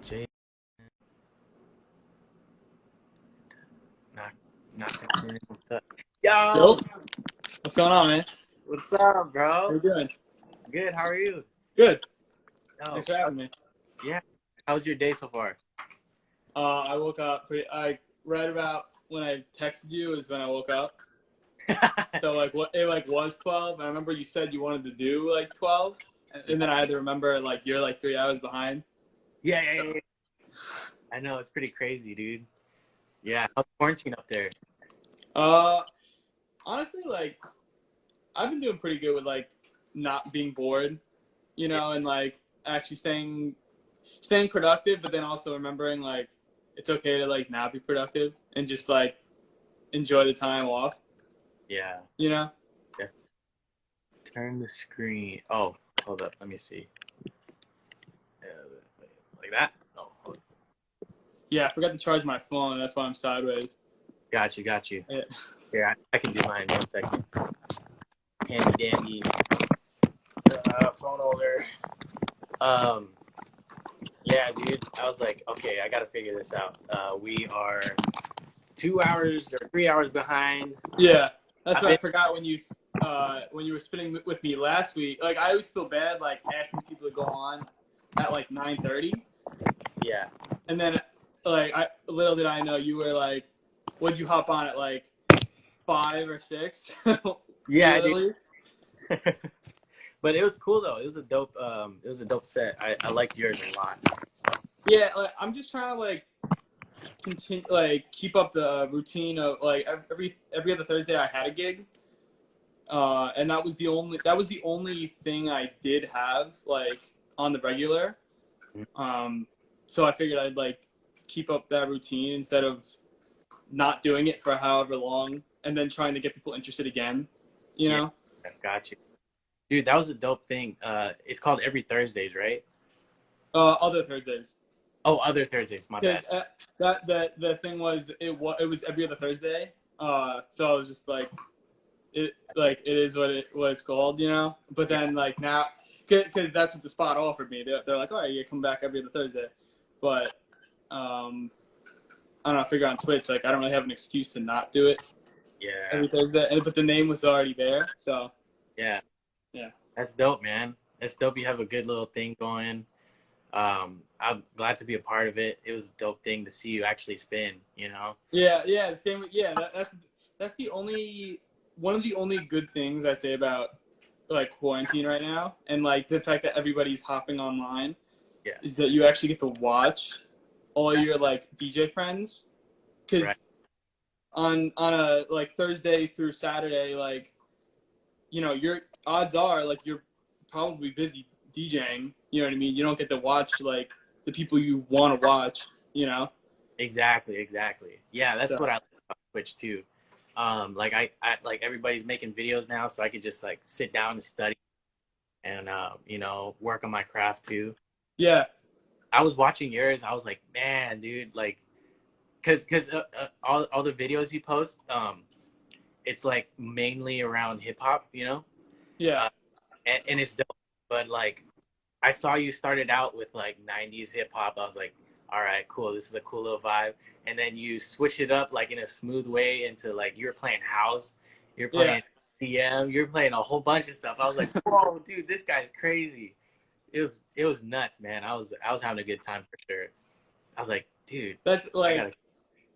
Jay, not not Yo, Yo, what's going on, man? what's up, bro? How you doing? Good. How are you? Good. Yo, Thanks for having me. yeah. How's your day so far? I woke up right about when I texted you is when I woke up. So like what it like was 12. I remember you said you wanted to do like 12, and then I had to remember like you're like 3 hours behind. Yeah. I know, it's pretty crazy, dude. Yeah. How's quarantine up there? Uh, Honestly, like I've been doing pretty good with like not being bored, Yeah. and like actually staying productive, but then also remembering like it's okay to like not be productive and just like enjoy the time off. Yeah. You know? Turn the screen. Oh, hold up. Let me see. Like that? Oh, hold. Yeah, I forgot to charge my phone. That's why I'm sideways. Got you. Yeah. Here, I can do mine. 1 second. Handy dandy phone holder. Yeah, dude. I was like, okay, I gotta figure this out. We are 2 hours or 3 hours behind. Yeah, that's what I forgot when you were spinning with me last week. Like I always feel bad like asking people to go on at like 9:30, Yeah. and then like little did I know you were like, would you hop on at like 5 or 6? Yeah, Literally. dude. But it was cool though. It was a dope set. I liked yours a lot. Yeah, like, I'm just trying to like continue like keep up the routine of like every other Thursday I had a gig. And that was the only thing I did have like on the regular. So I figured I'd like keep up that routine instead of not doing it for however long and then trying to get people interested again. You Yeah, know? I got you. Dude, that was a dope thing. It's called Every Thursdays, right? Other Thursdays. Oh, Other Thursdays, my Because bad. the thing was it was every other Thursday. So I was just like it is what it was called, But then like now, because that's what the spot offered me. They're like, all right, you come back every other Thursday, but I don't know. I figure on Twitch, like I don't really have an excuse to not do it Yeah. every Thursday, but the name was already there, so Yeah. yeah. That's dope, man. That's dope. You have a good little thing going. I'm glad to be a part of it. It was a dope thing to see you actually spin, Yeah. The same. Yeah, that's the only one of the only good things I'd say about like quarantine right now, and like the fact that everybody's hopping online Yeah. is that you actually get to watch all your like DJ friends, Right. because on a like Thursday through Saturday, like your odds are like you're probably busy DJing. You know what I mean? You don't get to watch like the people you want to watch. Exactly. Yeah, that's what So I like about Twitch too. Like I like everybody's making videos now, so I could just like sit down and study and work on my craft too. yeah, I was watching yours. I was like, man, dude, like, cause all the videos you post, it's like mainly around hip hop. yeah, Uh, and it's dope. But like, I saw you started out with like '90s hip hop. I was like, all right, cool. This is a cool little vibe. And then you switch it up like in a smooth way into like you're playing house, you're yeah. playing DM, you're playing a whole bunch of stuff. I was like, whoa, dude, this guy's crazy. It was nuts, man. I was having a good time for sure. I was like, dude, That's I like gotta.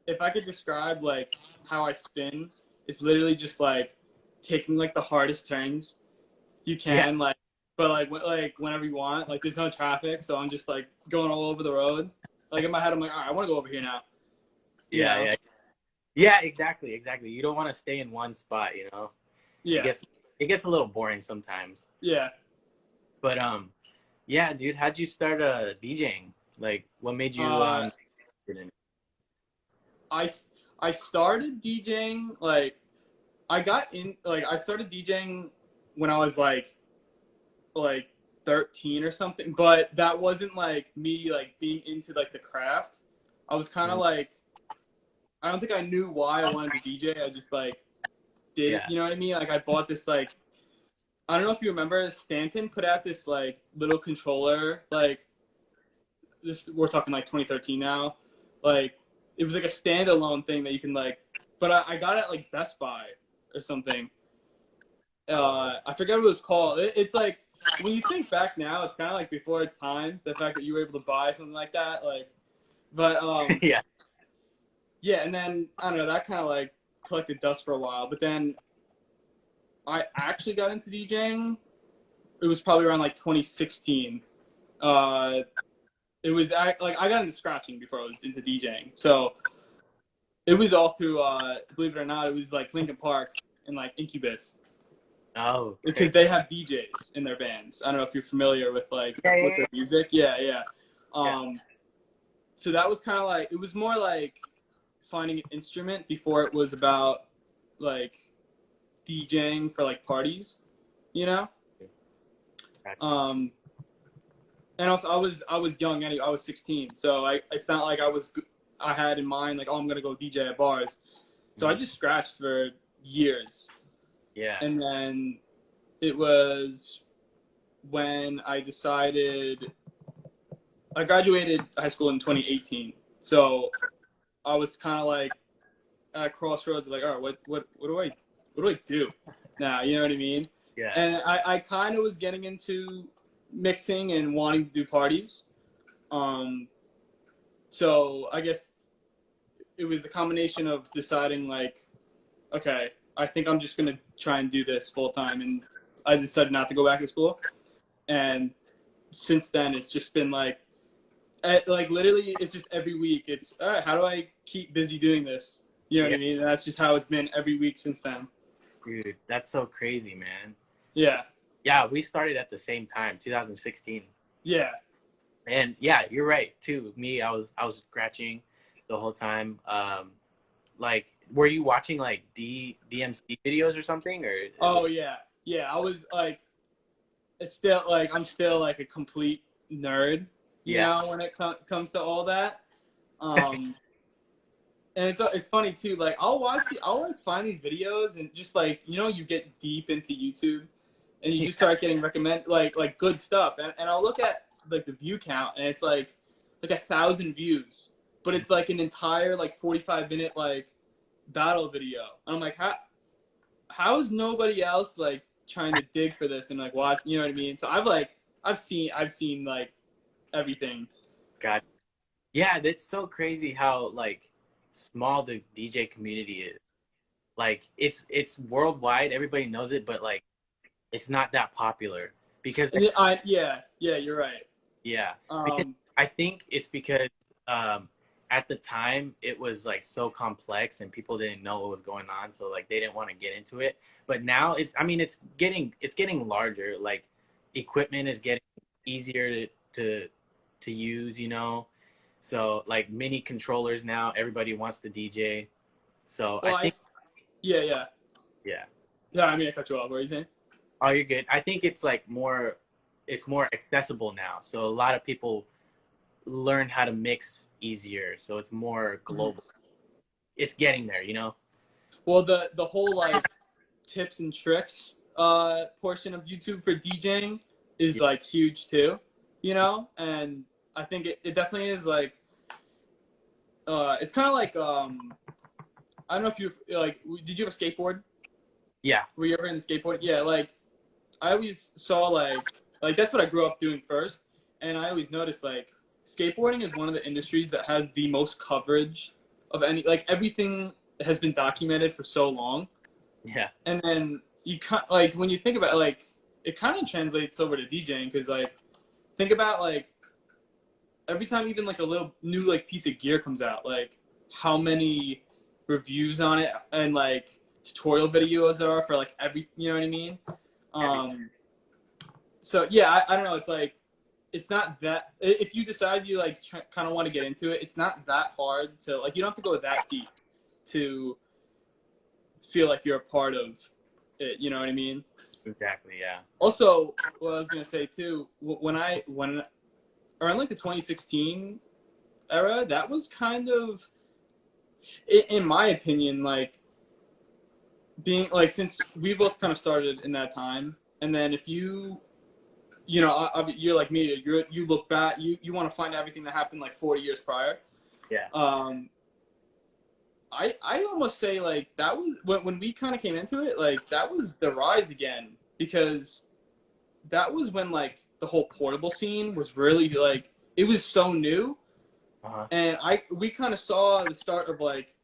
if I could describe like how I spin, it's literally just like taking like the hardest turns you Yeah, can, like, but like whenever you want. Like there's no traffic, so I'm just like going all over the road. Like in my head, I'm like, all right, I want to go over here now. You yeah, know? yeah, yeah. Exactly. You don't want to stay in one spot. It Yeah, gets it gets a little boring sometimes. yeah. But yeah, dude, how'd you start DJing? Like, what made you Uh, get in it? I I started DJing like I started DJing when I was like 13 or something, but that wasn't like me like being into like the craft. I was kind of Mhm. like I don't think I knew why I wanted to DJ. I just like did it. Yeah, You know what I mean? Like I bought this like I don't know if you remember Stanton put out this like little controller like this we're talking like 2013 now. Like it was like a standalone thing that you can like, but I got it at like Best Buy or something. I forget what it was called. It's like when you think back now, it's kind of like before its time. The fact that you were able to buy something like that, like, but Yeah. yeah, and then I don't know, that kind of like collected dust for a while. But then I actually got into DJing. It was probably around like 2016. It was like I got into scratching before I was into DJing, so it was all through. Believe it or not, it was like Linkin Park and like Incubus. Oh, Because they have DJs in their bands. I don't know if you're familiar with like with their music. Yeah. So that was kind of like, it was more like finding an instrument before it was about like DJing for like parties, you know. And also I was young anyway. I was 16, so it's not like I had in mind like, oh, I'm gonna go DJ at bars. So I just scratched for years. Yeah. And then it was when I graduated high school in 2018. So I was kind of like at a crossroads, like, all right, what do I do now? You know what I mean? Yeah. And I kind of was getting into mixing and wanting to do parties. So I guess it was the combination of deciding like, okay, I think I'm just going to try and do this full time. And I decided not to go back to school. And since then, it's just been like literally, it's just every week. It's, all right, how do I keep busy doing this? You know what I mean? And that's just how it's been every week since then. Dude, that's so crazy, man. Yeah. Yeah, we started at the same time, 2016. Yeah. And yeah, you're right too. Me, I was scratching the whole time. Like, were you watching like DMC videos or something, or? Oh yeah, yeah. I was like, it's still like I'm still like a complete nerd, you know, when it comes to all that. And it's funny too. Like I'll like find these videos and just like, you know, you get deep into YouTube and you just start getting recommend like good stuff. And I'll look at like the view count and it's like 1,000 views, but it's like an entire like 45-minute like battle video. And I'm like, how is nobody else like trying to dig for this and like watch, you know what I mean? So I've seen like everything. God. Yeah, that's so crazy how like small the DJ community is. Like it's worldwide, everybody knows it, but like it's not that popular because yeah, you're right. yeah. Because I think it's because at the time it was like so complex and people didn't know what was going on, so like they didn't want to get into it. But now it's getting larger. Like equipment is getting easier to use, you know. So like mini controllers now, everybody wants to DJ. So well, I think yeah. I mean, I cut you off. What are you saying? Oh, you're good. I think it's like it's more accessible now. So a lot of people learn how to mix easier. So it's more global. It's getting there, you know? Well, the whole like tips and tricks portion of YouTube for DJing is like huge too, you know? And I think it definitely is like, it's kind of like, I don't know if you like, did you have a skateboard? Yeah. Were you ever in the skateboard? Yeah, like I always saw like that's what I grew up doing first, and I always noticed like skateboarding is one of the industries that has the most coverage of any, like everything has been documented for so long. Yeah. And then you like when you think about it, like it kind of translates over to DJing because like think about like every time even like a little new like piece of gear comes out, like how many reviews on it and like tutorial videos there are for like every, you know what I mean? So yeah, I don't know. It's like, it's not that, if you decide you like kind of want to get into it, it's not that hard to like, you don't have to go that deep to feel like you're a part of it. You know what I mean? Exactly. Yeah. Also, what I was going to say too, when around like the 2016 era, that was kind of, in my opinion, like being like, since we both kind of started in that time, and then if you you know, you're like me. You look back. You want to find everything that happened like 40 years prior. Yeah. I almost say like that was when we kind of came into it. Like that was the rise again, because that was when like the whole portable scene was really like it was so new, and we kind of saw the start of like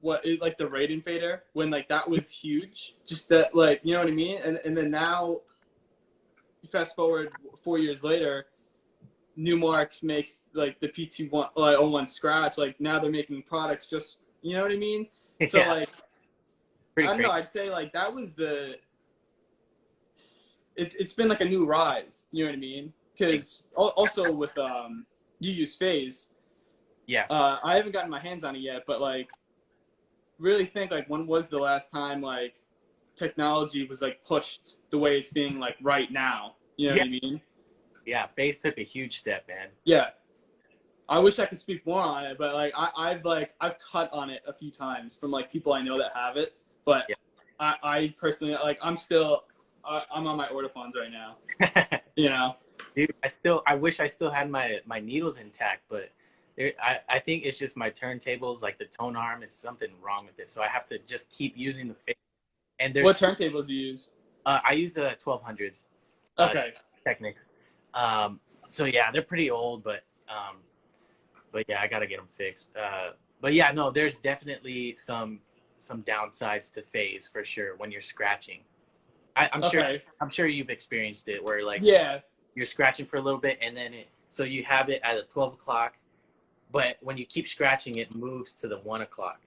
like the Raiden fader when like that was huge. Just that, like, you know what I mean? And then now, fast forward 4 years later, Newmark makes like the PT1 like 01 scratch. Like now they're making products just, you know what I mean? So Yeah. like Pretty I don't know, crazy. I'd say like that was it's been like a new rise, you know what I mean? Because also with you use phase. Yes. I haven't gotten my hands on it yet, but like really think like when was the last time like technology was like pushed the way it's being like right now, you know Yeah. what I mean? Yeah. Phase took a huge step, man. Yeah, I wish I could speak more on it, but like I've cut on it a few times from like people I know that have it, but Yeah. I personally like I'm on my order phones right now, you know. Dude, I wish I still had my needles intact, but I think it's just my turntables, like the tone arm, is something wrong with it. So I have to just keep using the face. And What there's turntables do you use? I use 1200s Okay. Technics. So yeah, they're pretty old, but yeah, I gotta get them fixed. But yeah, no, there's definitely some downsides to phase for sure when you're scratching. I'm sure Okay. I'm sure you've experienced it where like Yeah. you're scratching for a little bit and then so you have it at 12 o'clock, but when you keep scratching, it moves to the 1 o'clock,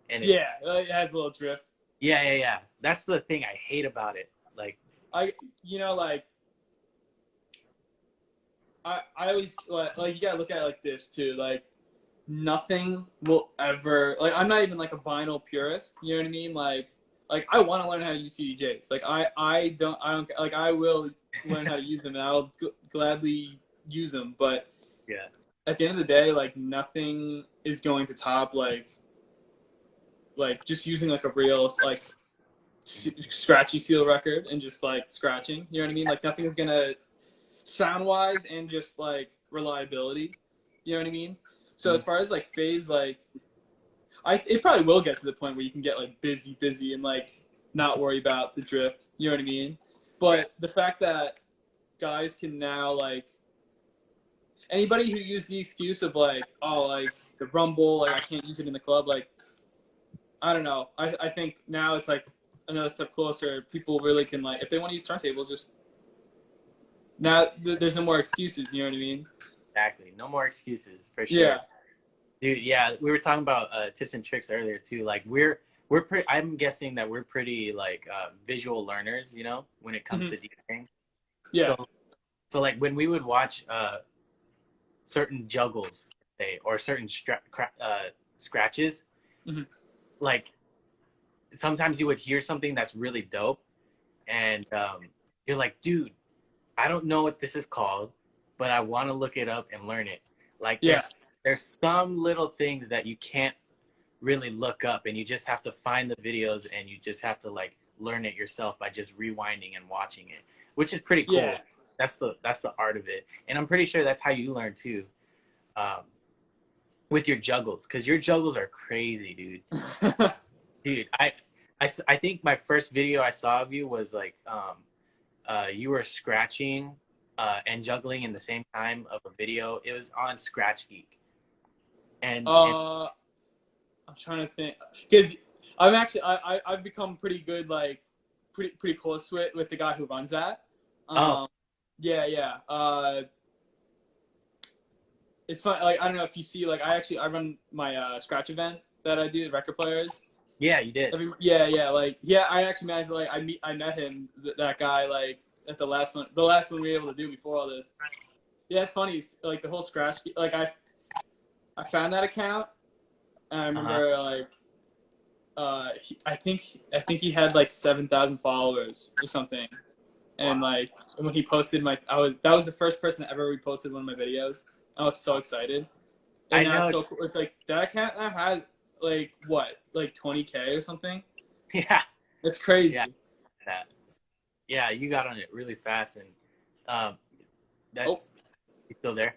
and it's Yeah. It has a little drift. yeah. That's the thing I hate about it. Like You know, like I always like you gotta look at it like this too. Like nothing will ever like I'm not even like a vinyl purist. You know what I mean? Like I want to learn how to use CDJs. Like I don't like I will learn how to use them and I'll gladly use them. But yeah, at the end of the day, like nothing is going to top like just using like a real like scratchy seal record and just like scratching. You know what I mean? Like nothing is gonna sound wise and just like reliability. You know what I mean? So as far as like phase, like it probably will get to the point where you can get like busy and like not worry about the drift. You know what I mean? right. But the fact that guys can now like anybody who used the excuse of like, oh, like the rumble, like I can't use it in the club, like I don't know. I think now it's like another step closer. People really can like if they want to use turntables, just now there's no more excuses. You know what I mean? Exactly. No more excuses for sure. Yeah. Dude, yeah, we were talking about tips and tricks earlier too. Like we're pretty. I'm guessing that we're pretty like visual learners, you know, when it comes Mm-hmm. to DJing. Yeah. So so like when we would watch certain juggles, say, or certain scratches, Mm-hmm. like sometimes you would hear something that's really dope, and you're like, dude, I don't know what this is called, but I want to look it up and learn it. Like Yeah. there's some little things that you can't really look up, and you just have to find the videos, and you just have to like learn it yourself by just rewinding and watching it, which is pretty cool. Yeah. That's the art of it, and I'm pretty sure that's how you learn too, um, with your juggles, because your juggles are crazy, dude. I think my first video I saw of you was like you were scratching and juggling in the same time of a video. It was on Scratch Geek, and I'm trying to think because I'm actually I've become pretty good like pretty close to it with the guy who runs that. oh Yeah. It's fun. Like I don't know if you see like I run my scratch event that I do the record players. yeah, you did. Yeah. Like yeah, I actually managed to like I met him that guy like at the last one we were able to do before all this. Yeah, it's funny. It's, like the whole scratch like I found that account and I Uh-huh. remember like I think he had like 7,000 followers or something. And Wow. like when he posted that was the first person that ever reposted one of my videos. I was so excited. I And that's know. so cool. It's like that account now has like what, like 20K or something. Yeah, It's yeah, crazy. that. Yeah, you got on it really fast, and Um, Oh, that's you still there?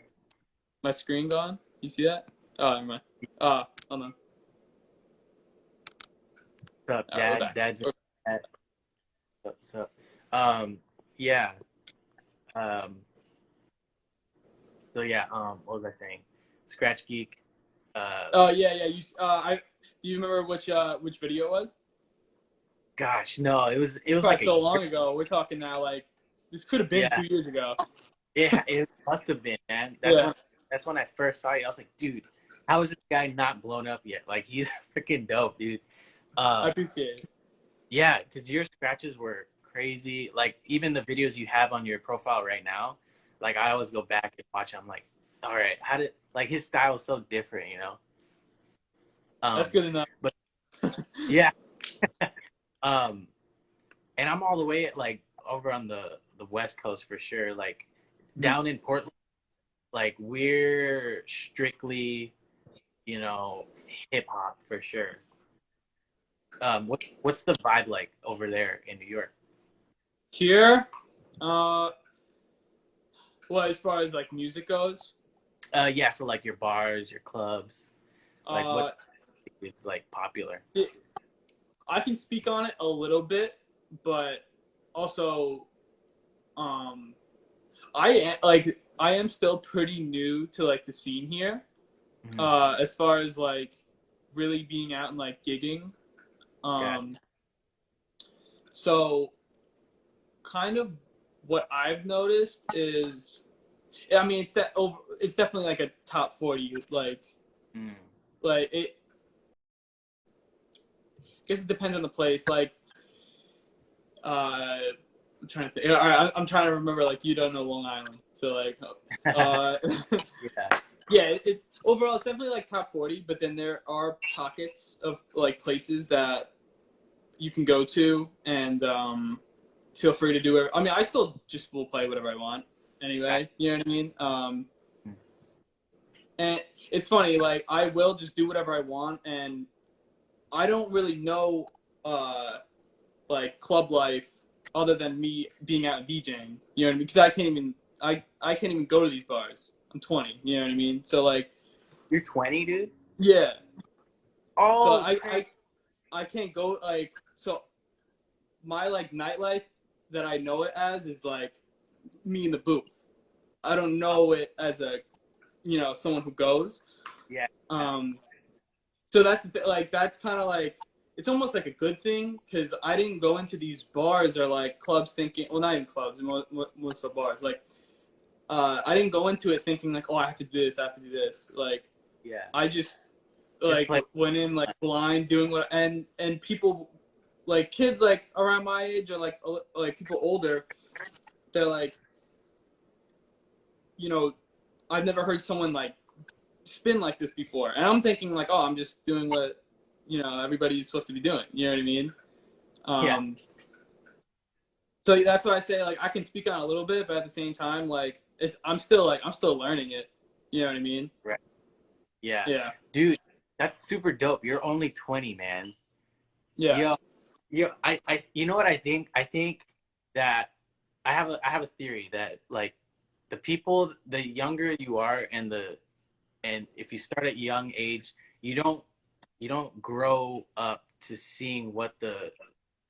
my screen gone. You see that? Oh, never mind. Hold on. What's up, We're Dad? back. Dad's in Dad. What's up? Yeah. Um, so yeah. What was I saying? Scratch Geek. Oh yeah. You. Do you remember which video it was? Gosh, no. It It's was probably like a so year. long ago. We're talking now like this could have been Yeah. 2 years ago. It must have been, man. Yeah. That's when I first saw you. I was like, dude, how is this guy not blown up yet? Like he's freaking dope, dude. I Um, appreciate it. yeah, because your scratches were crazy. Like even the videos you have on your profile right now, like I always go back and watch. I'm like, all right, how did like his style is so different, you know? That's Um, good enough. but yeah, um, and I'm all the way at like over on the West Coast for sure. Like down in Portland, like we're strictly, you know, hip hop for sure. What's the vibe like over there in New York? Here, well, as far as like music goes, Yeah, so like your bars, your clubs, like what uh, is like popular? it, I can speak on it a little bit, but also, um, I am still pretty new to like the scene here. Mm-hmm. As far as like really being out and like gigging. Yeah. Um, so kind of what I've noticed is, I mean, it's definitely like a top 40. Mm. Like it. I guess it depends on the place. Like, I'm trying to think. All right, I'm trying to remember. Like, you don't know Long Island, so like, uh, Yeah. yeah. Overall, it's definitely like top 40. But then there are pockets of like places that you can go to and feel free to do it. I mean, I still just will play whatever I want anyway. You know what I mean? And it's funny, like I will just do whatever I want, and I don't really know like club life other than me being out DJing. You know what I mean? Because I can't even go to these bars. I'm 20. You know what I mean? So like, You're 20, dude? yeah. So Oh, crazy. I can't go like so. My like nightlife that I know it as is like me in the booth. I don't know it as a someone who goes. Yeah. Um, so like that's kind of like it's almost like a good thing because I didn't go into these bars or like clubs thinking, well, not even clubs, most of bars. Like I didn't go into it thinking like, oh, I have to do this, I have to do this. Like Yeah. I just Just like play. went in like blind doing what and people like kids like around my age or like people older, they're like, you know, I've never heard someone like spin like this before. And I'm thinking like, oh, I'm just doing what, everybody's supposed to be doing. You know what I mean? Yeah. So that's why I say like I can speak on it a little bit, but at the same time, like I'm still learning it. You know what I mean? Right. Yeah. Yeah. Dude, that's super dope. You're only 20, man. Yeah. Yo, you know what I think? I think that I have a theory that like the younger you are and if you start at young age, you don't you don't grow up to seeing what the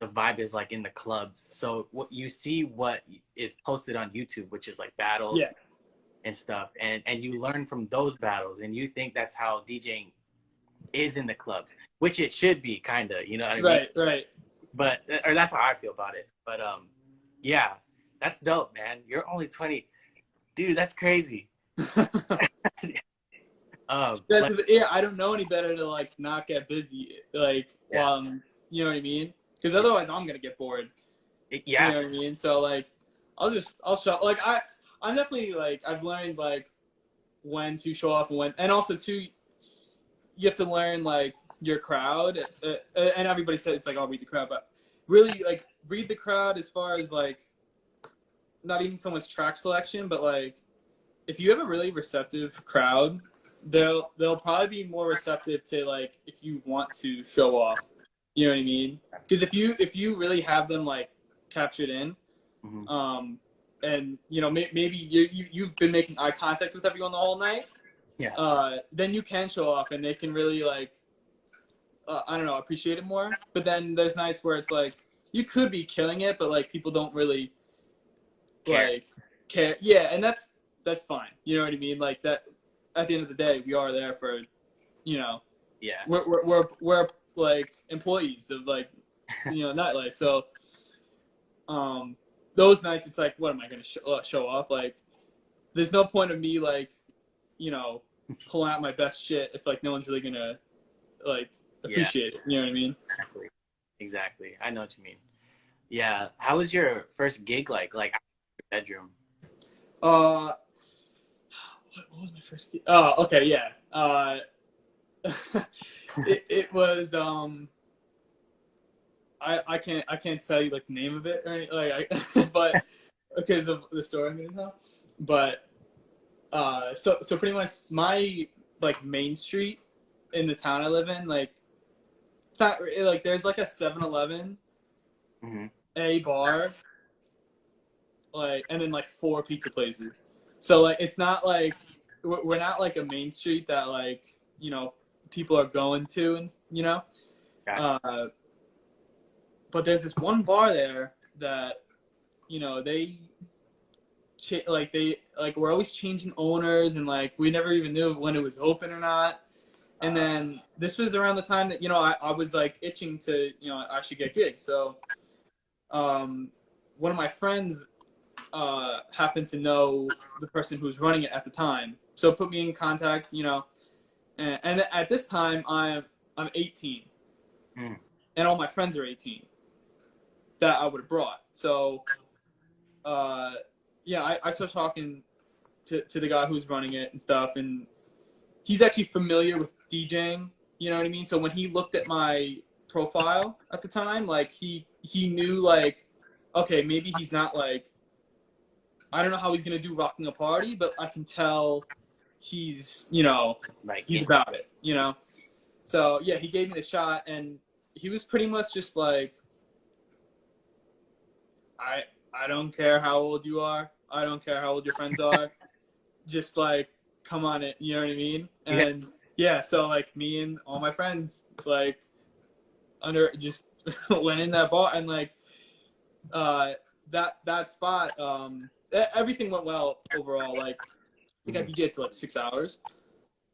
vibe is like in the clubs. So what you see what is posted on YouTube, which is like battles Yeah. and stuff, and you learn from those battles, and you think that's how DJing is in the clubs, which it should be, kind of. You know what I mean? Right. Right. But or that's how I feel about it. But yeah, that's dope, man. You're only 20, dude. That's crazy. That's Like yeah. I don't know any better to like not get busy like yeah, while you know what I mean? Because otherwise I'm gonna get bored. You yeah, know what I mean? So like I'll show like I'm definitely like I've learned like when to show off and when and also too you have to learn like your crowd and everybody said it's like I'll read the crowd but really like read the crowd as far as like not even so much track selection but like if you have a really receptive crowd they'll probably be more receptive to like if you want to show off. You know what I mean? Because if you really have them like captured in hmm um and you know, maybe you've been making eye contact with everyone the whole night. Yeah. Then you can show off, and they can really like, I don't know, appreciate it more. But then there's nights where it's like you could be killing it, but like people don't really Care. like care. Yeah, and that's fine. You know what I mean? Like that. At the end of the day, we are there for, you know, Yeah. we're like employees of like, you know, nightlife. So, those nights it's like, what am I gonna show off? Like, there's no point of me like, you know, pulling out my best shit if like no one's really gonna like appreciate it. You know what I mean? Exactly. I know what you mean. Yeah. How was your first gig like? Like your bedroom? What was my first gig? Oh, okay, yeah. It was I can't tell you like the name of it or anything, like but because of the story I'm gonna tell. But so pretty much my like main street in the town I live in, like it's not, like there's like a 7-Eleven, a bar, like, and then like 4 pizza places. So like it's not like we're not like a main street that like, you know, people are going to, and you know. Gotcha. But there's this one bar there that, you know, they we're always changing owners, and like we never even knew when it was open or not. And then this was around the time that, you know, I was like itching to, you know, I should get gigs. So one of my friends happened to know the person who was running it at the time, so put me in contact, you know. And at this time I'm 18, and all my friends are 18 that I would have brought. So yeah, I started talking to the guy who's running it and stuff, and he's actually familiar with DJing, you know what I mean? So when he looked at my profile at the time, like he knew like, okay, maybe he's not like, I don't know how he's gonna do rocking a party, but I can tell he's, you know, Like he's about it, you know? So yeah, he gave me the shot, and he was pretty much just like, I don't care how old you are. I don't care how old your friends are. Just like, come on it, you know what I mean? And yeah, so like me and all my friends like just went in that bar, and like that spot, everything went well overall. Like I think I DJed for like 6 hours.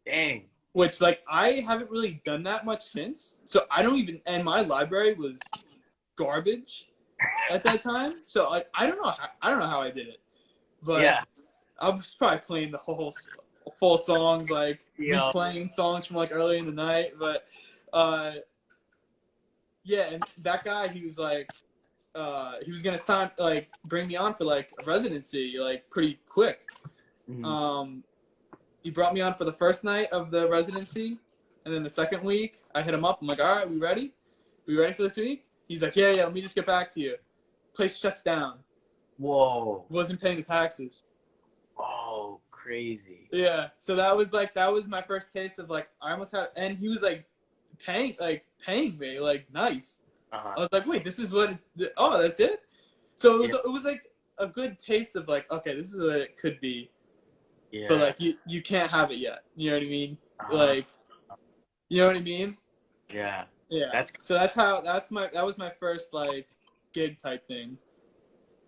Dang. Which like I haven't really done that much since. So I don't even, and my library was garbage at that time. So like I don't know how I did it. But Yeah. I was probably playing the whole full songs, like replaying songs from like early in the night. But yeah, and that guy, he was like, he was gonna bring me on for like a residency like pretty quick. He brought me on for the first night of the residency, and then the second week I hit him up. I'm like, all right, we ready? We ready for this week? He's like, yeah, let me just get back to you. Place shuts down. Whoa. Wasn't paying the taxes. Oh, crazy. Yeah, so that was my first taste of like, I almost had, and he was like paying me like nice. I was like, wait, this is what? That's it. So it was like a good taste of like, okay, this is what it could be. Yeah. But like you can't have it yet. You know what I mean? Like, you know what I mean? Yeah. Yeah. That was my first like gig type thing.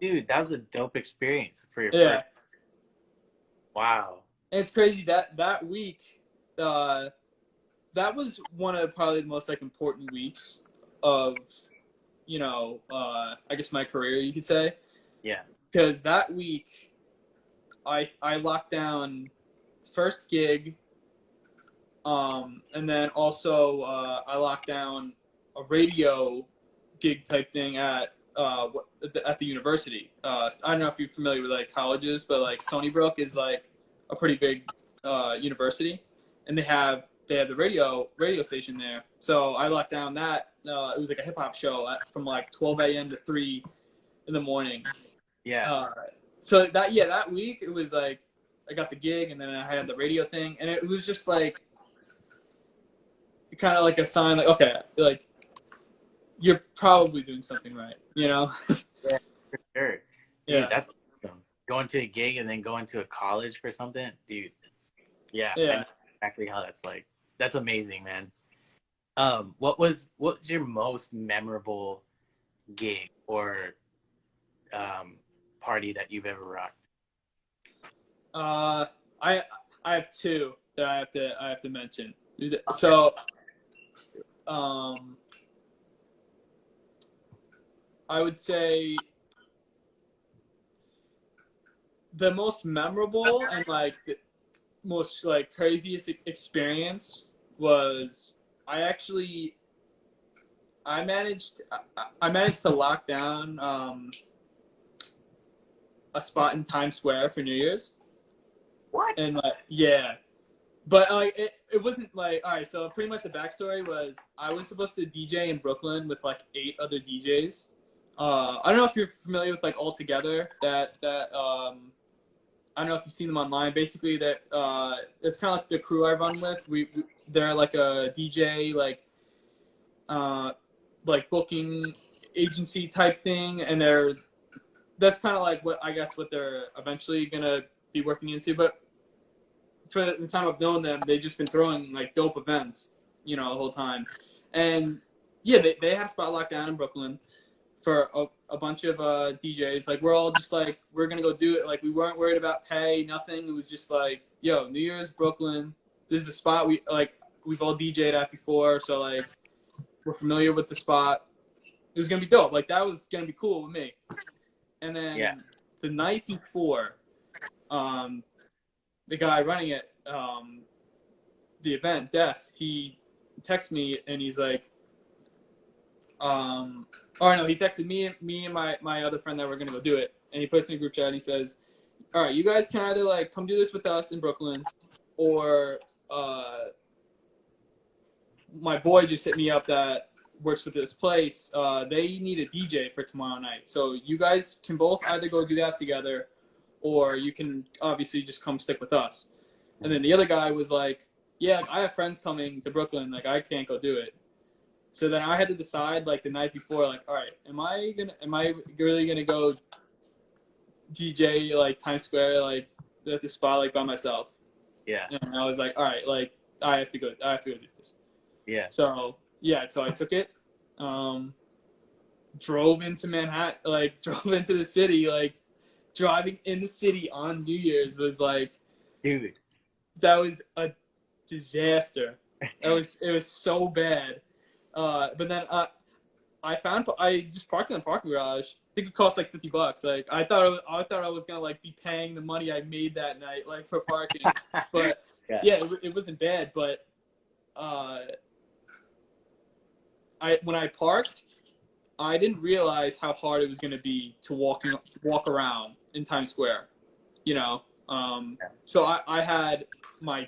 Dude, that was a dope experience for your first. Wow. And it's crazy that week, that was one of probably the most like important weeks of, you know, I guess my career, you could say. Yeah. Because that week, I locked down first gig, and then also I locked down a radio gig type thing at the university. I don't know if you're familiar with like colleges, but like Stony Brook is like a pretty big university, and they have the radio station there. So I locked down that. It was like a hip hop show from like 12 a.m. to 3 in the morning. Yeah. So that week it was like I got the gig, and then I had the radio thing, and it was just like kind of like a sign, like, okay, like you're probably doing something right, you know? Yeah, for sure. Dude, yeah. that's awesome. going to a gig and then going to a college for something, dude. Yeah, I Yeah. know exactly how that's like. That's amazing, man. What was your most memorable gig or party that you've ever rocked? Uh, I I have two that I have to mention. So, um, I would say the most memorable and like the most like craziest experience was I actually I managed to lock down a spot in Times Square for New Year's. What? And like, yeah, but like it wasn't like, all right. So pretty much the backstory was I was supposed to DJ in Brooklyn with like 8 other DJs. I don't know if you're familiar with like All Together. That I don't know if you've seen them online. Basically, that it's kind of like the crew I run with. They're like a DJ uh, like booking agency type thing, and that's kind of like what I guess what they're eventually gonna be working into. But for the time I've known them, they've just been throwing like dope events, the whole time. And yeah, they had a spot locked down in Brooklyn for a bunch of DJs. Like we're all just like we're gonna go do it. Like we weren't worried about pay, nothing. It was just like, yo, New Year's Brooklyn. This is a spot we've all DJed at before, so like we're familiar with the spot. It was gonna be dope. Like that was gonna be cool with me. And Yeah. then the night before, the guy running it, the event, Des, he texted me and he's like, or no, he texted me and my other friend that were gonna go do it, and he puts in a group chat and he says, all right, you guys can either like come do this with us in Brooklyn, or my boy just hit me up that works with this place. They need a DJ for tomorrow night, so you guys can both either go do that together, or you can obviously just come stick with us. And then the other guy was like, yeah, I have friends coming to Brooklyn, like I can't go do it. So then I had to decide like the night before, like, all right, am I really gonna go DJ like Times Square like at the spot like by myself? Yeah. And I was like, all right, like I have to go do this. Yeah. So yeah, so I took it, drove into Manhattan, like drove into the city, like driving in the city on New Year's was like, Dude. that was a disaster. It was so bad. But then I just parked in the parking garage. I think it cost like $50. Like I thought I was gonna like be paying the money I made that night like for parking. But yeah, it wasn't bad. But when I parked, I didn't realize how hard it was gonna be to walk around in Times Square. So I had my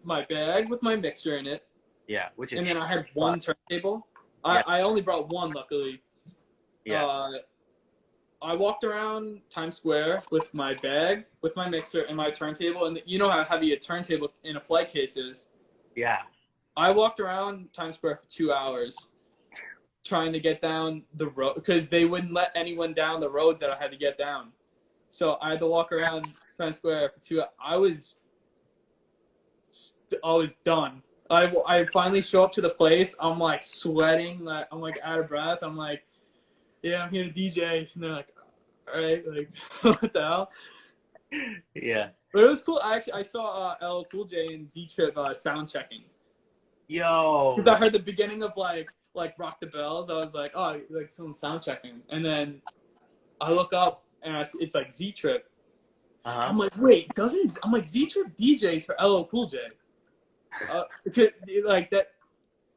bag with my mixer in it. Yeah, which is. And then I had one turntable. Yeah. I only brought one, luckily. Yeah. I walked around Times Square with my bag, with my mixer, and my turntable. And you know how heavy a turntable in a flight case is. Yeah. I walked around Times Square for 2 hours trying to get down the road because they wouldn't let anyone down the roads that I had to get down. So I had to walk around Times Square for 2 hours. I was done. I finally show up to the place. I'm like sweating. Like I'm like out of breath. I'm like, yeah, I'm here to DJ. And they're like, all right, like what the hell? Yeah. But it was cool. I saw LL Cool J and Z Trip sound checking. Yo. Because I heard the beginning of like Rock the Bells. I was like, oh, like someone sound checking. And then I look up and it's like Z Trip. Uh-huh. I'm like, wait, I'm like Z Trip DJs for LL Cool J. Because like that,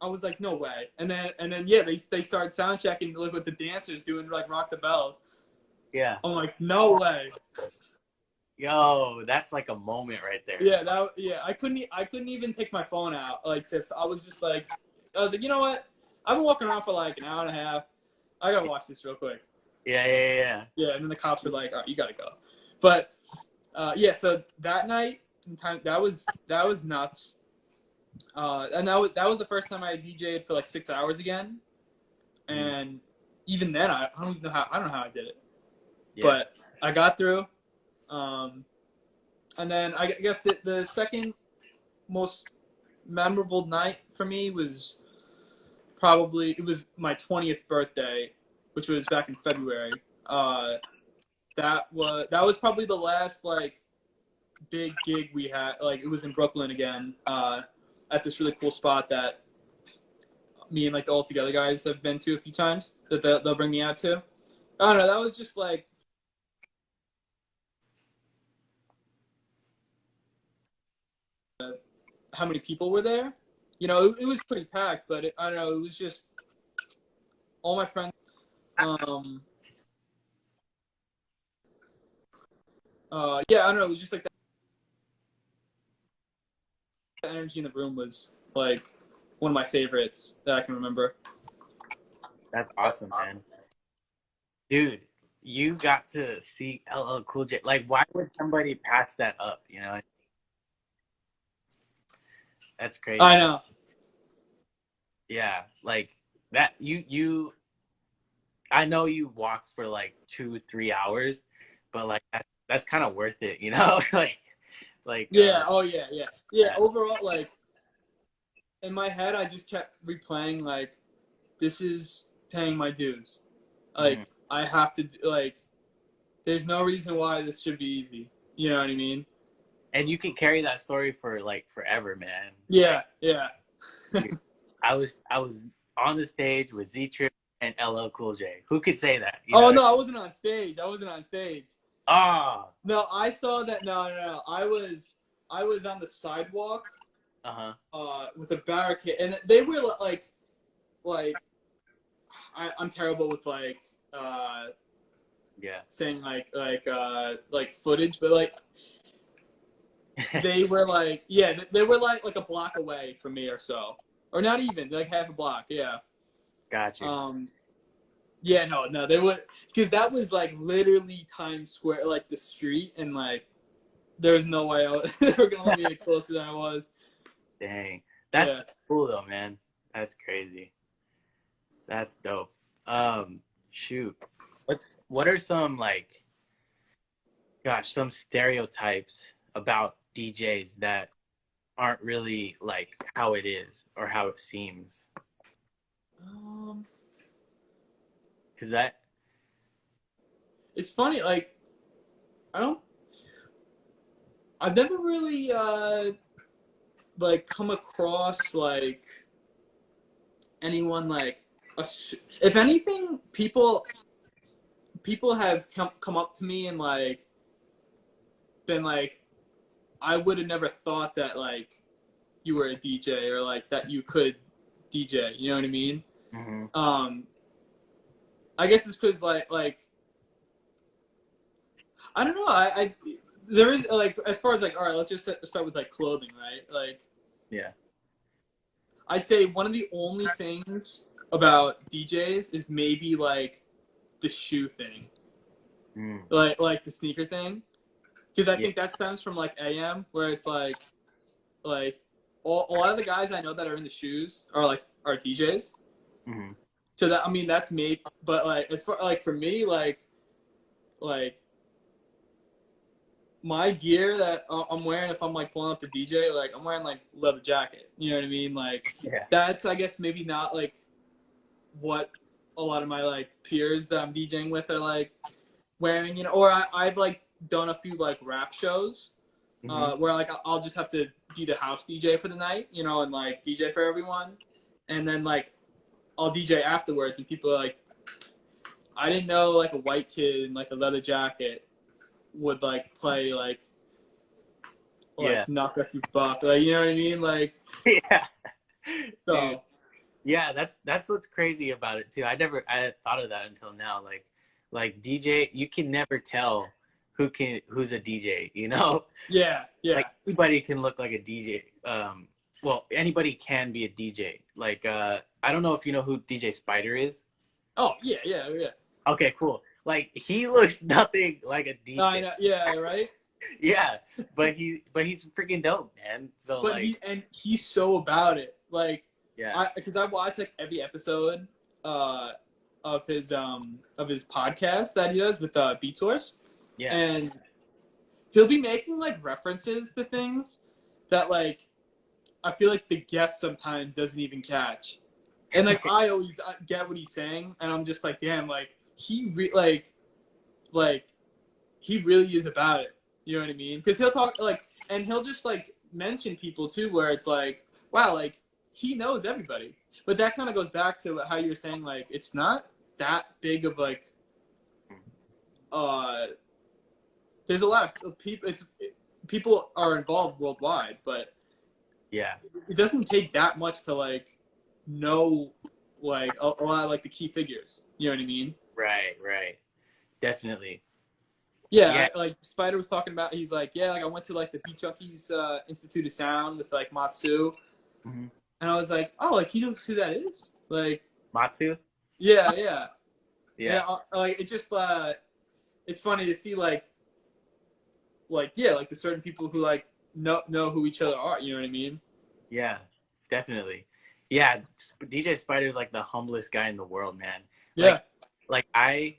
I was like, no way. And then yeah, they started sound checking like with the dancers doing like Rock the Bells. Yeah. I'm like, no way. Yo, that's like a moment right there. Yeah, I couldn't even take my phone out. I was like, you know what? I've been walking around for like an hour and a half. I gotta watch this real quick. Yeah. Yeah, and then the cops were like, all right, you gotta go. But yeah, so that night, that was nuts. And that was the first time I DJ'd for like 6 hours again, and even then I don't know how I did it, but I got through. And then I guess the second most memorable night for me was probably, it was my 20th birthday, which was back in February. That was probably the last like big gig we had. Like it was in Brooklyn again, at this really cool spot that me and like the All Together guys have been to a few times. That they'll bring me out to. I don't know. That was just like how many people were there. You know, it was pretty packed, but I don't know. It was just all my friends. Yeah, I don't know. It was just like the energy in the room was like one of my favorites that I can remember. That's awesome, man. Dude, you got to see LL Cool J. Like, why would somebody pass that up? You know, that's crazy. I know. Yeah, like that. I know you walked for like 2-3 hours, but like that's kind of worth it, you know? like yeah. Oh yeah, yeah, yeah. Overall, like in my head, I just kept replaying like, this is paying my dues. Like I have to like. There's no reason why this should be easy. You know what I mean? And you can carry that story for like forever, man. Yeah, yeah. Dude, I was on the stage with Z-Trip and LL Cool J. Who could say that? You know? No, I wasn't on stage. Ah. No, I saw that. No. I was on the sidewalk. With a barricade, and they were like, I'm terrible with like, saying like footage, but like, they were like, yeah, they were like a block away from me or so, or not even like half a block. Yeah. Gotcha. Yeah, no, they would, because that was like literally Times Square, like the street, and like there was no way they were gonna let me get closer than I was. Dang, that's cool though, man. That's crazy. That's dope. Shoot, what are some like, some stereotypes about DJs that aren't really like how it is or how it seems? Cause it's funny, like I've never really like come across like anyone like if anything, people have come up to me and like been like, I would have never thought that like you were a DJ or like that you could DJ. You know what I mean? I guess it's because like I don't know. I there is like, as far as like, all right, let's just start with like clothing, right? Like, yeah, I'd say one of the only things about DJs is maybe like the shoe thing, like the sneaker thing, because I think that stems from like AM, where it's like a lot of the guys I know that are in the shoes are DJs. So that, I mean, that's me. But like, as far like for me, like my gear that I'm wearing, if I'm like pulling up to DJ, like I'm wearing like leather jacket. You know what I mean? Like that's, I guess, maybe not like what a lot of my like peers that I'm DJing with are like wearing. You know, or I've like done a few like rap shows where like I'll just have to be the house DJ for the night, you know, and like DJ for everyone, and then like I'll DJ afterwards, and people are like, I didn't know like a white kid in like a leather jacket would like play like knock off your buck, like, you know what I mean, like so. Dude. Yeah, that's what's crazy about it too. I had thought of that until now. Like DJ, you can never tell who's a DJ, you know? Yeah. Like anybody can look like a DJ. Well, anybody can be a DJ. Like I don't know if you know who DJ Spider is. Oh yeah. Okay, cool. Like he looks nothing like a DJ. I know. Yeah, right. Yeah, but he's freaking dope, man. So but like, he's so about it. Like, yeah, because I watch like every episode of his podcast that he does with Beat Source. Yeah. And he'll be making like references to things that like I feel like the guest sometimes doesn't even catch, and like I always get what he's saying, and I'm just like, damn, like like he really is about it. You know what I mean? Because he'll talk like, and he'll just like mention people too, where it's like, wow, like he knows everybody. But that kind of goes back to how you were saying, like it's not that big of like, there's a lot of people. People are involved worldwide, but Yeah. it doesn't take that much to like know like a lot of like the key figures. You know what I mean? Right. Right. Definitely. Yeah, Yeah. like Spider was talking about. He's like, yeah, like I went to like the Beat Junkies Institute of Sound with like Matsu, Mm-hmm. and I was like, oh, like he knows who that is. Like, Matsu. yeah, yeah, Yeah. and like it just it's funny to see like yeah, like the certain people who like know who each other are. You know what I mean? Yeah. Definitely. Yeah. DJ Spider is like the humblest guy in the world, man. Yeah. Like I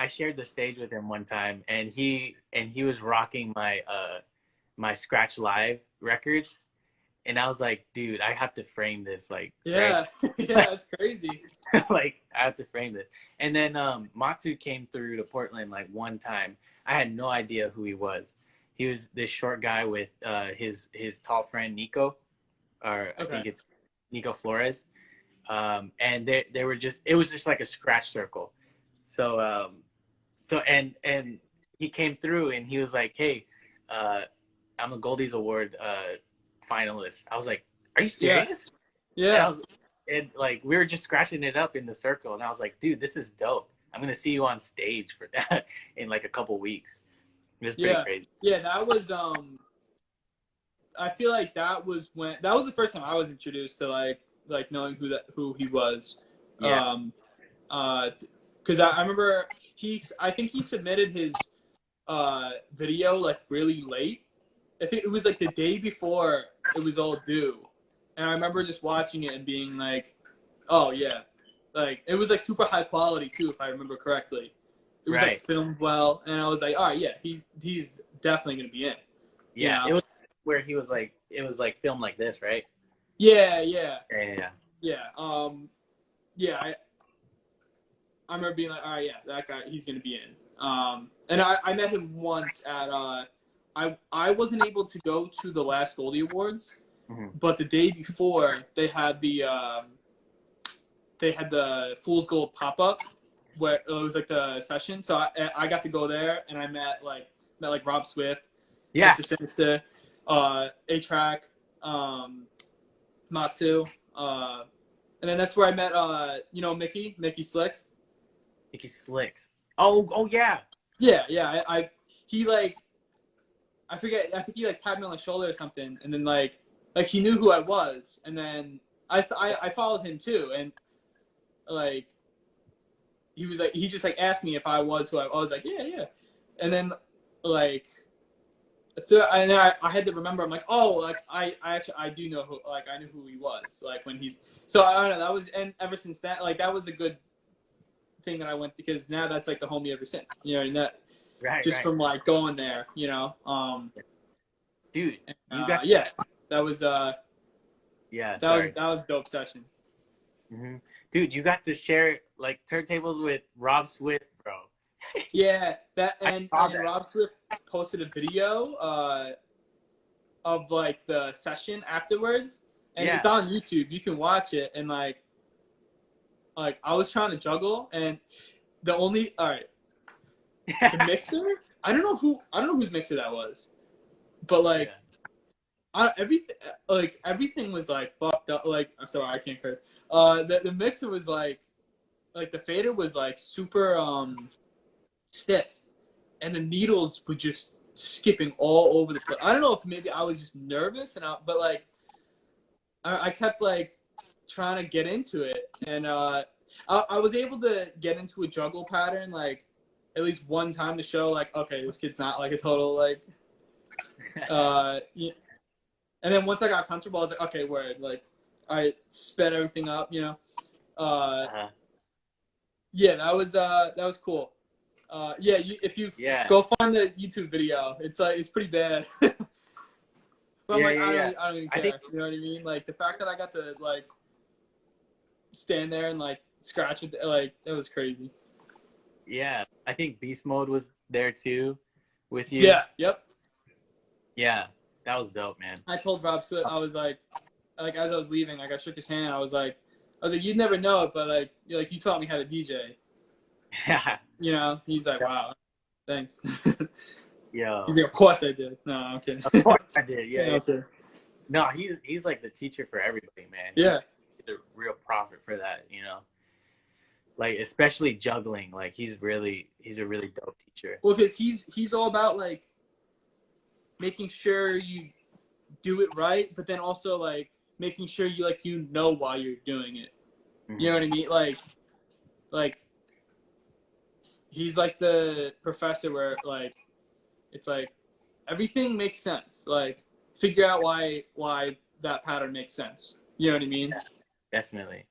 shared the stage with him one time, and he was rocking my Scratch Live records, and I was like, dude, I have to frame this, like, Yeah, right? yeah, that's crazy. Like, I have to frame this. And then Matsu came through to Portland like one time. I had no idea who he was. He was this short guy with his tall friend Nico, or I think it's Nico Flores. And they were just, it was just like a scratch circle. So and he came through and he was like, hey, I'm a Goldies Award finalist. I was like, are you serious? Yeah. And I was, and like we were just scratching it up in the circle, and I was like, dude, this is dope. I'm gonna see you on stage for that in like a couple weeks. It was pretty crazy. Yeah, that was I feel like that was the first time I was introduced to like knowing who he was. Yeah. Because I remember I think he submitted his video like really late. I think it was like the day before it was all due, and I remember just watching it and being like, oh yeah, like it was like super high quality too, if I remember correctly. It was like filmed well, and I was like, all right, yeah, he's definitely gonna be in. Yeah, you know? it was where he was like, it was like filmed like this, right? Yeah. I remember being like, all right, yeah, that guy, he's gonna be in. And I met him once at I wasn't able to go to the last Goldie Awards, but the day before they had the Fool's Gold pop up where it was like the session. So I got to go there, and I met Rob Swift, Mr. Sinister, A-Track, Matsu, and then that's where I met Mickey Slicks. Mickey Slicks. Oh yeah. Yeah. He like, I forget. I think he like tapped me on the shoulder or something, and then like he knew who I was, and then I followed him too, and like he was like, he just like asked me if I was who I was. Like, yeah, and then like and then I had to remember, I'm like, oh, like I do know who, like I knew who he was, like when he's, so I don't know, that was, and ever since that, like that was a good thing that I went, because now that's like the homie ever since, you know, and that from like going there, you know, dude, you got that was that was dope session. Dude, you got to share like turntables with Rob Swift, bro. Yeah, and Rob Swift posted a video of like the session afterwards, and it's on YouTube. You can watch it, and like I was trying to juggle, and the mixer, I don't know whose mixer that was, but like everything was like fucked up. Like, I'm sorry, I can't curse. The mixer was like the fader was like super stiff, and the needles were just skipping all over the place. I don't know if maybe I was just nervous, but like I kept like trying to get into it, and I was able to get into a juggle pattern like at least one time to show like, okay, this kid's not like a total like and then once I got comfortable, I was like, okay, word, like I sped everything up, you know. Yeah, that was cool. Yeah, if you go find the YouTube video, it's pretty bad. But I'm like, I don't even care. You know what I mean? Like the fact that I got to like stand there and like scratch it, like it was crazy. Yeah, I think Beast Mode was there too, with you. Yeah. Yep. Yeah, that was dope, man. I told Rob Swift, I was like as I was leaving, like I shook his hand. I was like, you'd never know it, but like you taught me how to DJ. Yeah. You know, he's like, wow, thanks. Yo. He's like, of course I did. No, I'm kidding. Of course I did. Yeah. Okay. No, he's like the teacher for everybody, man. Yeah. He's the real prophet for that, you know. Like especially juggling, like he's a really dope teacher. Well, because he's all about like making sure you do it right, but then also like making sure you know why you're doing it. Mm-hmm. You know what I mean? Like he's like the professor where like it's like everything makes sense. Like figure out why that pattern makes sense. You know what I mean? Yeah, definitely.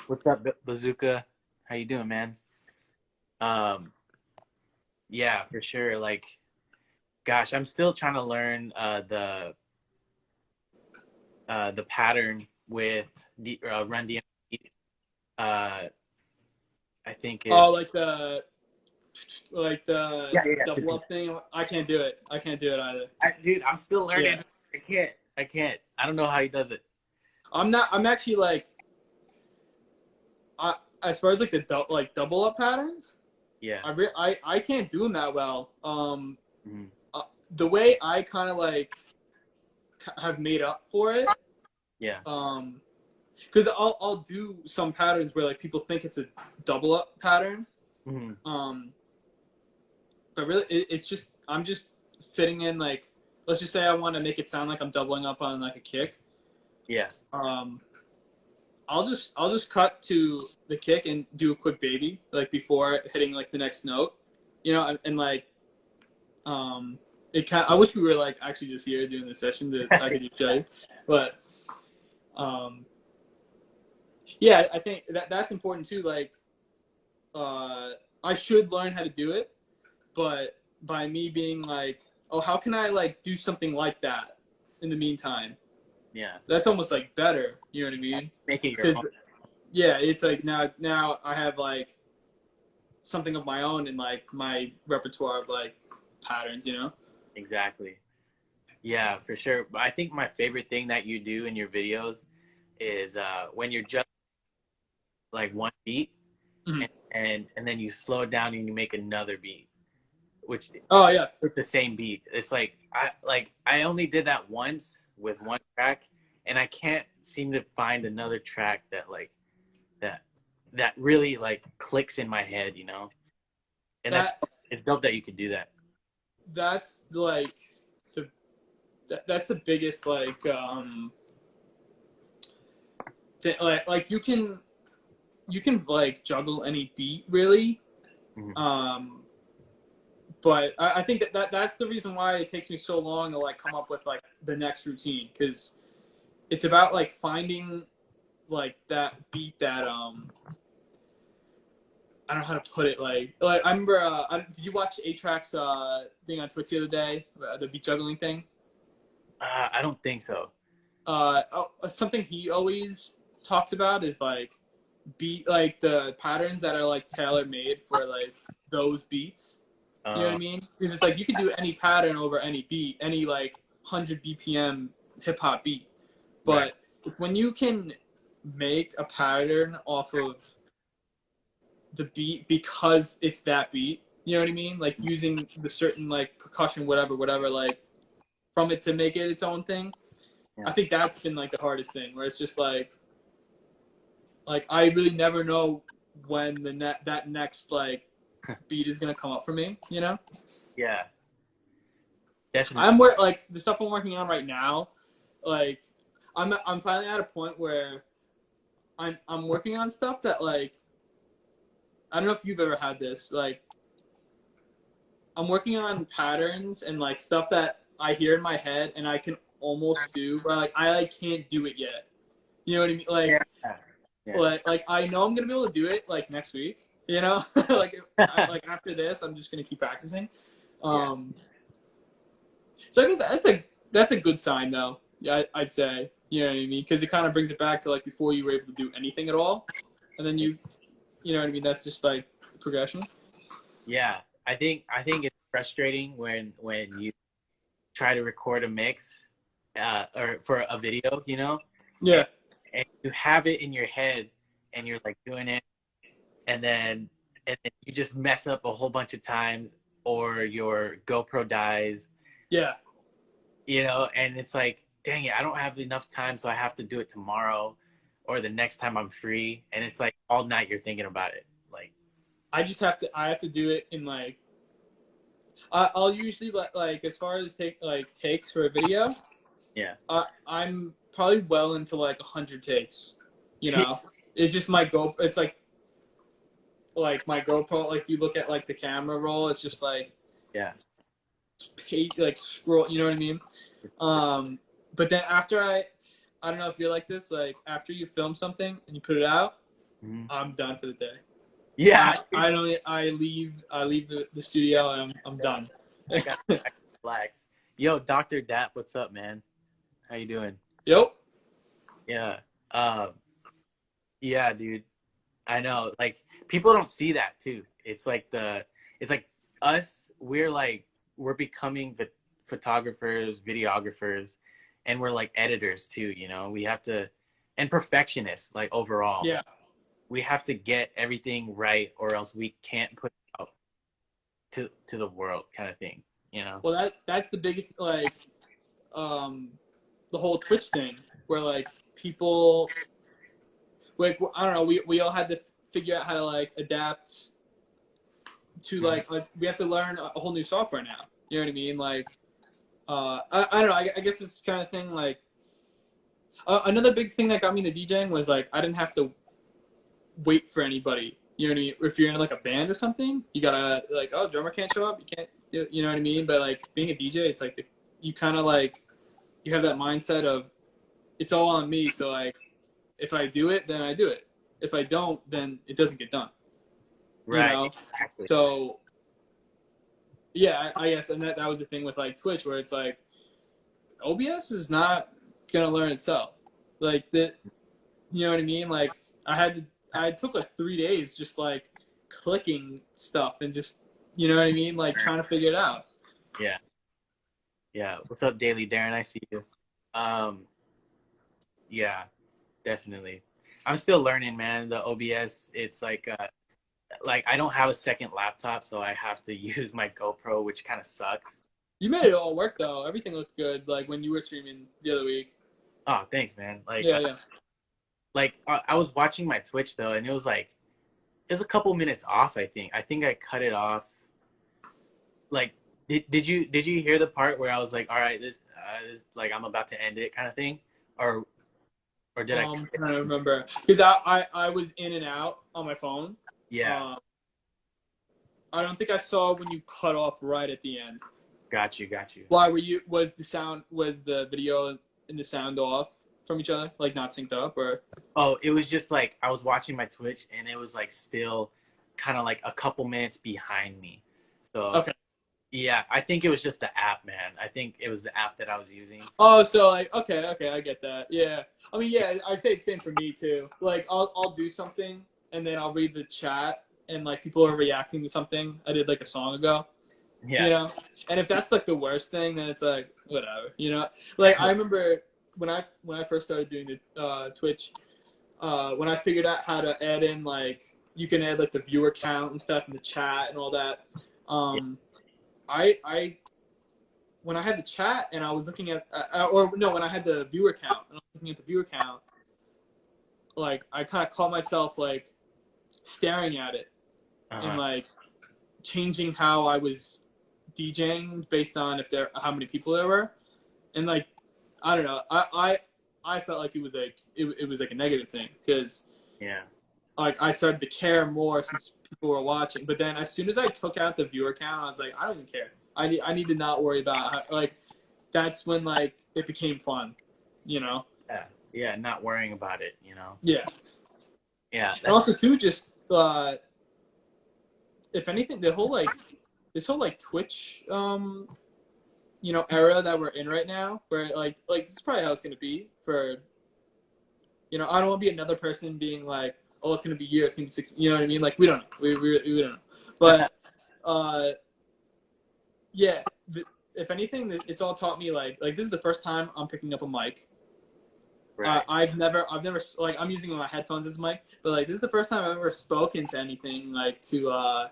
What's up, Bazooka? How you doing, man? Yeah, for sure. Like, gosh, I'm still trying to learn the pattern with Run DMC. I think. Like the double up thing. I can't do it. I can't do it either. Dude, I'm still learning. Yeah. I can't. I don't know how he does it. I'm actually like. As far as like the double up patterns, yeah, I can't do them that well. The way I kind of like have made up for it, yeah. Because I'll do some patterns where like people think it's a double up pattern, but really it's just I'm just fitting in like let's just say I want to make it sound like I'm doubling up on like a kick. Yeah. I'll just cut to the kick and do a quick baby like before hitting like the next note, you know, and like, I wish we were like actually just here doing this session that I could just show you, but, yeah, I think that's important too. Like, I should learn how to do it, but by me being like, oh, how can I like do something like that in the meantime? Yeah, that's almost like better. You know what I mean? Make it your own. Yeah, it's like now I have like something of my own in like my repertoire of like patterns. You know? Exactly. Yeah, for sure. But I think my favorite thing that you do in your videos is when you're just like one beat, and then you slow it down and you make another beat, which with the same beat. It's like I only did that once with one track, and I can't seem to find another track that really like clicks in my head, you know. And it's dope that you could do that. That's like that's the biggest like like you can like juggle any beat really. But I think that's the reason why it takes me so long to like come up with like the next routine, because it's about like finding like that beat that I don't know how to put it. Like I remember, did you watch A-Track's thing on Twitch the other day, the beat juggling thing? I don't think so. Something he always talks about is like beat like the patterns that are like tailor made for like those beats. You know what I mean? Because it's like you could do any pattern over any beat, any like 100 BPM hip hop beat. But when you can make a pattern off of the beat because it's that beat, you know what I mean? Like using the certain like percussion, whatever, like from it to make it its own thing. Yeah. I think that's been like the hardest thing, where it's just like I really never know when that next like beat is gonna come up for me, you know? Yeah, definitely. Like the stuff I'm working on right now, like I'm finally at a point where I'm working on stuff that like I don't know if you've ever had this, like I'm working on patterns and like stuff that I hear in my head and I can almost do, but like I like can't do it yet. You know what I mean? Like, like I know I'm gonna be able to do it like next week, You know, like after this, I'm just gonna keep practicing. Yeah. So I guess that's a good sign, though. Yeah, I'd say. You know what I mean? Because it kind of brings it back to like before you were able to do anything at all, and then you know what I mean? That's just like progression. Yeah. I think it's frustrating when you try to record a mix, or for a video, Yeah. and, and you have it in your head and you're like doing it, and then you just mess up a whole bunch of times, or your GoPro dies, Yeah. and it's like, dang it, I don't have enough time, so I have to do it tomorrow or the next time I'm free. And it's like all night you're thinking about it. Like, I have to do it in like I'll usually like as far as takes for a video. yeah. I'm probably well into like 100 takes. You know, it's just my Go. It's like my GoPro. Like if you look at like the camera roll, it's just like Yeah. like scroll. You know what I mean? But then after I don't know if you're like this. Like after you film something and you put it out, Mhm. I'm done for the day. Yeah. I don't. I leave the studio and I'm done. I got I relax. Yo, Dr. Dap, what's up, man? How you doing? Yep. Yeah. Um, yeah, dude. I know. Like, people don't see that too. It's like us, we're becoming the photographers, videographers, and we're like editors too, We have to, and perfectionists, like, overall. Yeah. We have to get everything right, or else we can't put it out to the world, kind of thing. Well, that's the biggest the whole Twitch thing where like people like I don't know we all had to figure out how to like adapt to like we have to learn a whole new software now. You know what I mean? Like I don't know. I guess it's kind of thing like another big thing that got me into DJing was like I didn't have to wait for anybody. You know what I mean? If you're in like a band or something, you gotta like, oh, drummer can't show up, you can't, you know what I mean? But like being a DJ, it's like you kind of like you have that mindset of it's all on me. So like if I do it, then I do it. If I don't, then it doesn't get done. You Right. know? Exactly. So yeah, I guess, and that was the thing with like Twitch where it's like OBS is not gonna learn itself. Like that, you know what I mean? Like I took like 3 days just like clicking stuff and just, you know what I mean? Like trying to figure it out. Yeah. Yeah. What's up, Daily Darren? I see you. Um, yeah, definitely. I'm still learning, man. The OBS, it's like I don't have a second laptop, so I have to use my GoPro, which kind of sucks. You made it all work though. Everything looked good. Like when you were streaming the other week. Oh, thanks, man. Yeah, yeah. I was watching my Twitch though, and it was a couple minutes off. I think I cut it off. Like, did you hear the part where I was like, all right, this like I'm about to end it, kind of thing, or did I? I'm trying to remember because I was in and out on my phone. Yeah, I don't think I saw when you cut off right at the end. got you. Why were you? Was the video and the sound off from each other, like not synced up, or? Oh, it was just like I was watching my Twitch, and it was like still kind of like a couple minutes behind me. So Okay. yeah, I think it was just the app, man. I think it was the app that I was using. Oh, so like okay, I get that. Yeah, I mean, yeah, I'd say it's same for me too. Like I'll do something and then I'll read the chat and like people are reacting to something I did like a song ago. Yeah. You know, and if that's like the worst thing, then it's like whatever. You know, like I remember when I first started doing the Twitch, when I figured out how to add in like you can add like the viewer count and stuff in the chat and all that. I when I had the chat and I was looking at or no, when I had the viewer count and I was looking at the viewer count, like I kind of caught myself like staring at it and like changing how I was DJing based on how many people there were, and like I don't know, I felt like it was like it was like a negative thing because Yeah. like I started to care more since people were watching, but then as soon as I took out the viewer count, I was like I don't even care. I need to not worry about like that's when like it became fun, you know. Yeah, not worrying about it. Yeah. Yeah. And also too, just if anything, this whole like Twitch, you know, era that we're in right now, where like this is probably how it's gonna be for, you know, I don't want to be another person being like, oh, it's gonna be a year, it's gonna be 6, you know what I mean? Like we don't know, we don't know, but yeah. If anything, it's all taught me like this is the first time I'm picking up a mic. Right. I've never like I'm using my headphones as a mic, but like this is the first time I've ever spoken to anything like to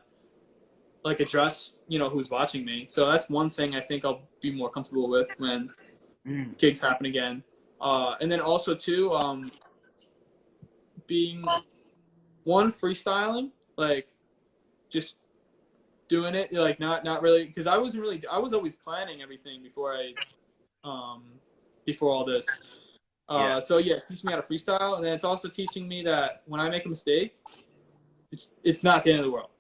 like address, you know, who's watching me. So that's one thing I think I'll be more comfortable with when gigs happen again. And then also too, being one freestyling, like just doing it, like not really, because I was always planning everything before all this. So yeah, it's teaching me how to freestyle, and then it's also teaching me that when I make a mistake, it's not the end of the world.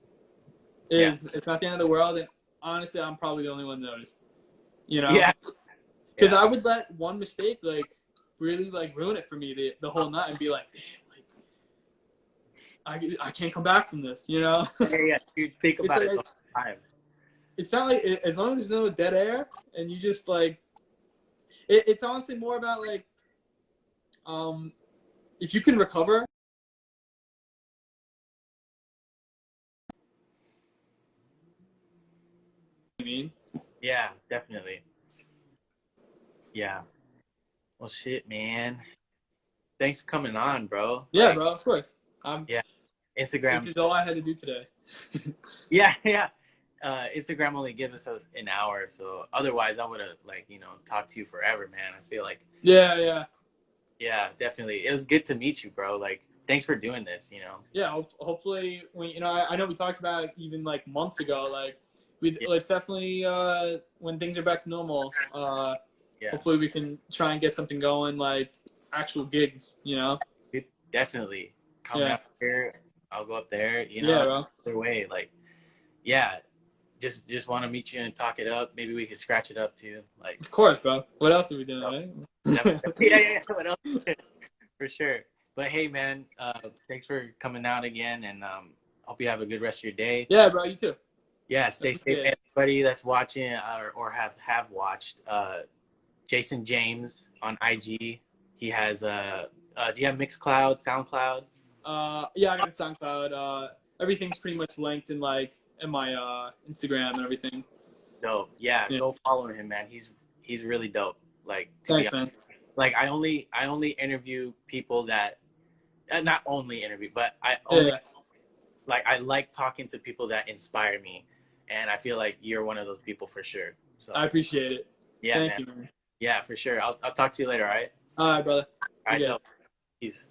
It's not the end of the world, and honestly, I'm probably the only one noticed. You know? Yeah. Because I would let one mistake like really like ruin it for me the whole night, and be like, damn, like I can't come back from this. You know? Yeah. You think about it all the time. It's not like, as long as there's no dead air and you just like, it's honestly more about like, if you can recover. I mean, Yeah, definitely. Yeah. Well, shit, man. Thanks for coming on, bro. Yeah, like, bro, of course. Yeah. Instagram. This is all I had to do today. Yeah. Instagram only gives us an hour, so otherwise I would have like, you know, talked to you forever, man. I feel like. Yeah, definitely. It was good to meet you, bro. Like, thanks for doing this, you know. Yeah, hopefully when, you know, I know we talked about it even like months ago, like let's definitely when things are back to normal, hopefully we can try and get something going, like actual gigs, you know. Definitely come up here. I'll go up there, you know. Yeah, bro. Either way, like, yeah, just want to meet you and talk it up. Maybe we could scratch it up too. Like, of course, bro. What else are we doing, right? yeah. What else? For sure. But hey, man, thanks for coming out again, and hope you have a good rest of your day. Yeah, bro. You too. Yeah, stay safe, everybody that's watching or have watched. Jayson James on IG. He has do you have Mixcloud, SoundCloud? Yeah, I got a SoundCloud. Everything's pretty much linked in like in my Instagram and everything. Dope. Yeah, go follow him, man. He's really dope. Like, thanks, man. Like I only interview people that not only interview, but I only like I like talking to people that inspire me, and I feel like you're one of those people for sure. So I appreciate it. Yeah, Thank you, man. Yeah, for sure. I'll talk to you later. All right. All right, brother. All right. Peace.